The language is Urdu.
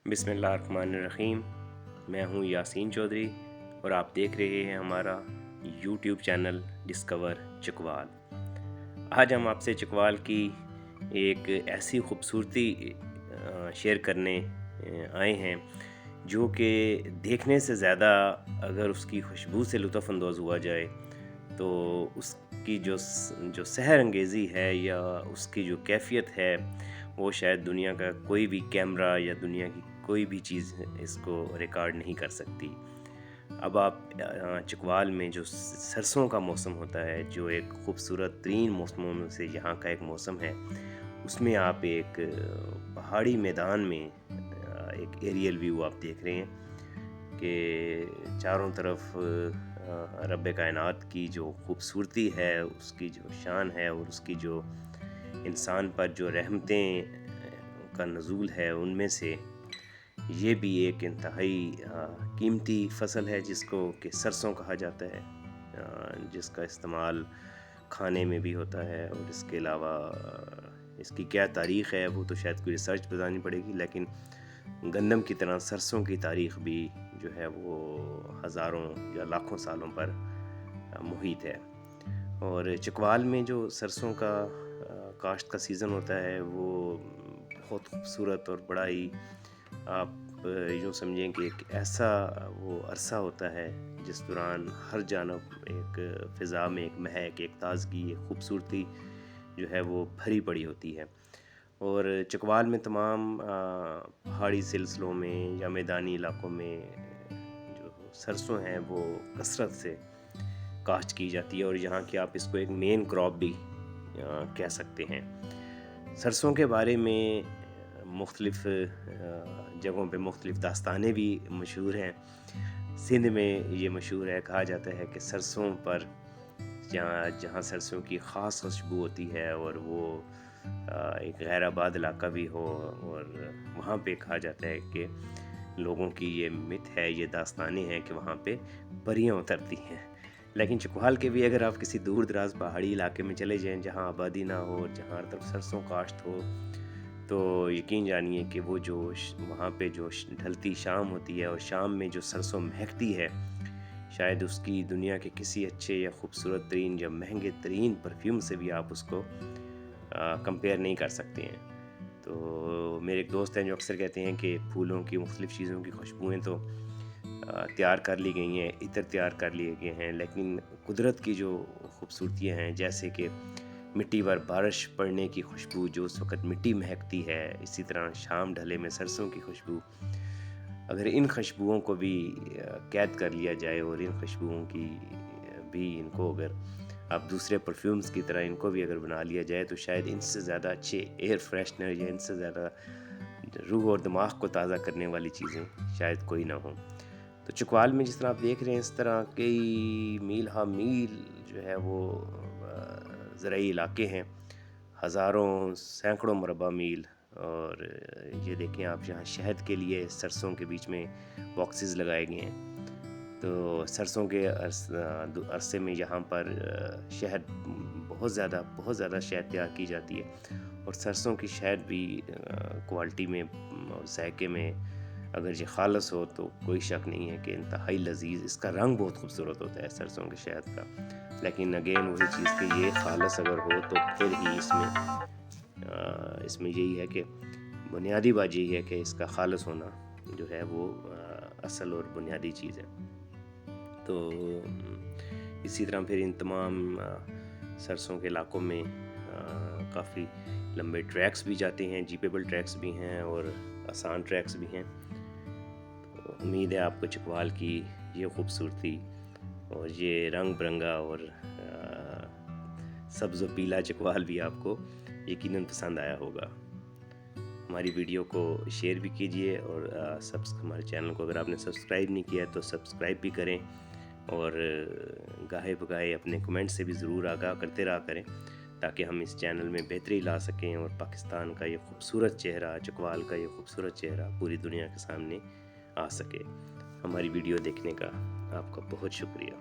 بسم اللہ الرحمن الرحیم۔ میں ہوں یاسین چودھری اور آپ دیکھ رہے ہیں ہمارا یوٹیوب چینل ڈسکور چکوال۔ آج ہم آپ سے چکوال کی ایک ایسی خوبصورتی شیئر کرنے آئے ہیں جو کہ دیکھنے سے زیادہ اگر اس کی خوشبو سے لطف اندوز ہوا جائے تو اس کی جو سحر انگیزی ہے یا اس کی جو کیفیت ہے وہ شاید دنیا کا کوئی بھی کیمرہ یا دنیا کی کوئی بھی چیز اس کو ریکارڈ نہیں کر سکتی۔ اب آپ چکوال میں جو سرسوں کا موسم ہوتا ہے، جو ایک خوبصورت ترین موسموں میں سے یہاں کا ایک موسم ہے، اس میں آپ ایک پہاڑی میدان میں ایک ایریل ویو آپ دیکھ رہے ہیں کہ چاروں طرف رب کائنات کی جو خوبصورتی ہے، اس کی جو شان ہے اور اس کی جو انسان پر جو رحمتیں کا نزول ہے، ان میں سے یہ بھی ایک انتہائی قیمتی فصل ہے جس کو کہ سرسوں کہا جاتا ہے، جس کا استعمال کھانے میں بھی ہوتا ہے۔ اور اس کے علاوہ اس کی کیا تاریخ ہے وہ تو شاید کوئی ریسرچ بتانی پڑے گی، لیکن گندم کی طرح سرسوں کی تاریخ بھی جو ہے وہ ہزاروں یا لاکھوں سالوں پر محیط ہے۔ اور چکوال میں جو سرسوں کا کاشت کا سیزن ہوتا ہے وہ بہت خوبصورت اور بڑا ہی، آپ یوں سمجھیں کہ ایک ایسا وہ عرصہ ہوتا ہے جس دوران ہر جانب ایک فضا میں ایک مہک، ایک تازگی، ایک خوبصورتی جو ہے وہ بھری پڑی ہوتی ہے۔ اور چکوال میں تمام پہاڑی سلسلوں میں یا میدانی علاقوں میں جو سرسوں ہیں وہ کثرت سے کاشت کی جاتی ہے، اور یہاں کی آپ اس کو ایک مین کراپ بھی کہہ سکتے ہیں۔ سرسوں کے بارے میں مختلف جگہوں پہ مختلف داستانیں بھی مشہور ہیں۔ سندھ میں یہ مشہور ہے، کہا جاتا ہے کہ سرسوں پر جہاں سرسوں کی خاص خوشبو ہوتی ہے اور وہ ایک غیر آباد علاقہ بھی ہو، اور وہاں پہ کہا جاتا ہے کہ لوگوں کی یہ مت ہے، یہ داستانیں ہیں کہ وہاں پہ پریاں اترتی ہیں۔ لیکن چکوال کے بھی اگر آپ کسی دور دراز پہاڑی علاقے میں چلے جائیں جہاں آبادی نہ ہو، جہاں ہر طرف سرسوں کاشت ہو، تو یقین جانیے کہ وہ جو وہاں پہ جو ڈھلتی شام ہوتی ہے اور شام میں جو سرسوں مہکتی ہے، شاید اس کی دنیا کے کسی اچھے یا خوبصورت ترین یا مہنگے ترین پرفیوم سے بھی آپ اس کو کمپیئر نہیں کر سکتے ہیں۔ تو میرے ایک دوست ہیں جو اکثر کہتے ہیں کہ پھولوں کی مختلف چیزوں کی خوشبوئیں تو تیار کر لی گئی ہیں، عطر تیار کر لیے گئے ہیں، لیکن قدرت کی جو خوبصورتیاں ہیں، جیسے کہ مٹی پر بارش پڑنے کی خوشبو جو اس وقت مٹی مہکتی ہے، اسی طرح شام ڈھلے میں سرسوں کی خوشبو، اگر ان خوشبوؤں کو بھی قید کر لیا جائے اور ان خوشبوؤں کی بھی ان کو اگر آپ دوسرے پرفیومز کی طرح ان کو بھی اگر بنا لیا جائے تو شاید ان سے زیادہ اچھے ایئر فریشنر یا ان سے زیادہ روح اور دماغ کو تازہ کرنے والی چیزیں شاید کوئی نہ ہوں۔ تو چکوال میں جس طرح آپ دیکھ رہے ہیں، اس طرح کئی میل ہا میل جو ہے وہ زرعی علاقے ہیں، ہزاروں سینکڑوں مربع میل۔ اور یہ دیکھیں آپ، یہاں شہد کے لیے سرسوں کے بیچ میں باکسز لگائے گئے ہیں، تو سرسوں کے عرصے میں یہاں پر شہد بہت زیادہ شہد تیار کی جاتی ہے، اور سرسوں کی شہد بھی کوالٹی میں اور ذائقے میں اگر یہ خالص ہو تو کوئی شک نہیں ہے کہ انتہائی لذیذ۔ اس کا رنگ بہت خوبصورت ہوتا ہے سرسوں کے شہد کا، لیکن اگین وہی چیز کہ یہ خالص اگر ہو تو پھر ہی اس میں یہی ہے کہ بنیادی بات یہی ہے کہ اس کا خالص ہونا جو ہے وہ اصل اور بنیادی چیز ہے۔ تو اسی طرح پھر ان تمام سرسوں کے علاقوں میں کافی لمبے ٹریکس بھی جاتے ہیں، جیپیبل ٹریکس بھی ہیں اور آسان ٹریکس بھی ہیں۔ تو امید ہے آپ کو چکوال کی یہ خوبصورتی اور یہ رنگ برنگا اور سبز و پیلا چکوال بھی آپ کو یقیناً پسند آیا ہوگا۔ ہماری ویڈیو کو شیئر بھی کیجیے، اور ہمارے چینل کو اگر آپ نے سبسکرائب نہیں کیا تو سبسکرائب بھی کریں، اور گاہے بگاہے اپنے کمنٹ سے بھی ضرور آگاہ کرتے رہا کریں تاکہ ہم اس چینل میں بہتری لا سکیں اور پاکستان کا یہ خوبصورت چہرہ، چکوال کا یہ خوبصورت چہرہ پوری دنیا کے سامنے آ سکے۔ ہماری ویڈیو دیکھنے کا آپ کا بہت شکریہ۔